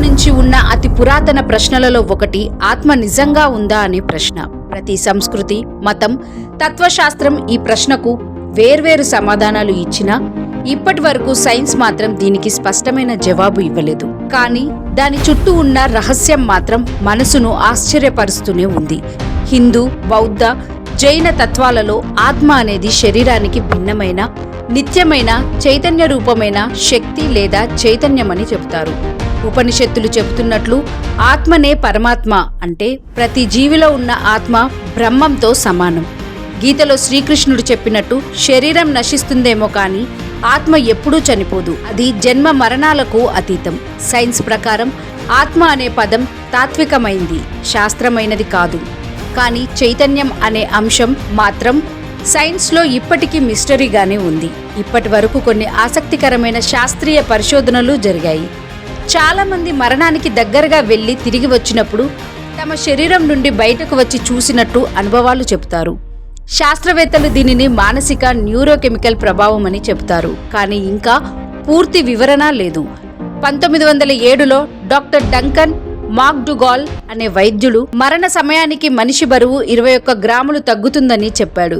నుంచి ఉన్న అతి పురాతన ప్రశ్నలలో ఒకటి ఆత్మ నిజంగా ఉందా అనే ప్రశ్న. ప్రతి సంస్కృతి, మతం, తత్వశాస్త్రం ఈ ప్రశ్నకు వేర్వేరు సమాధానాలు ఇచ్చినా ఇప్పటి వరకు సైన్స్ మాత్రం దీనికి స్పష్టమైన జవాబు ఇవ్వలేదు. కానీ దాని చుట్టూ ఉన్న రహస్యం మాత్రం మనసును ఆశ్చర్యపరుస్తూనే ఉంది. హిందూ, బౌద్ధ, జైన తత్వాలలో ఆత్మ అనేది శరీరానికి భిన్నమైన, నిత్యమైన, చైతన్య రూపమైన శక్తి లేదా చైతన్యమని చెబుతారు. ఉపనిషత్తులు చెబుతున్నట్లు ఆత్మనే పరమాత్మ, అంటే ప్రతి జీవిలో ఉన్న ఆత్మ బ్రహ్మంతో సమానం. గీతలో శ్రీకృష్ణుడు చెప్పినట్టు శరీరం నశిస్తుందేమో కానీ ఆత్మ ఎప్పుడూ చనిపోదు. అది జన్మ మరణాలకు అతీతం. సైన్స్ ప్రకారం ఆత్మ అనే పదం తాత్వికమైంది, శాస్త్రమైనది కాదు. కానీ చైతన్యం అనే అంశం మాత్రం సైన్స్లో ఇప్పటికీ మిస్టరీగానే ఉంది. ఇప్పటి వరకు కొన్ని ఆసక్తికరమైన శాస్త్రీయ పరిశోధనలు జరిగాయి. చాలామంది మరణానికి దగ్గరగా వెళ్ళి తిరిగి వచ్చినప్పుడు తమ శరీరం నుండి బయటకు వచ్చి చూసినట్టు అనుభవాలు చెబుతారు. శాస్త్రవేత్తలు దీనిని మానసిక న్యూరోకెమికల్ ప్రభావం అని చెబుతారు. కానీ ఇంకా పూర్తి వివరణ లేదు. 1907లో డాక్టర్ డంకన్ మాక్డుగాల్ అనే వైద్యుడు మరణ సమయానికి మనిషి బరువు 21 గ్రాములు తగ్గుతుందని చెప్పాడు.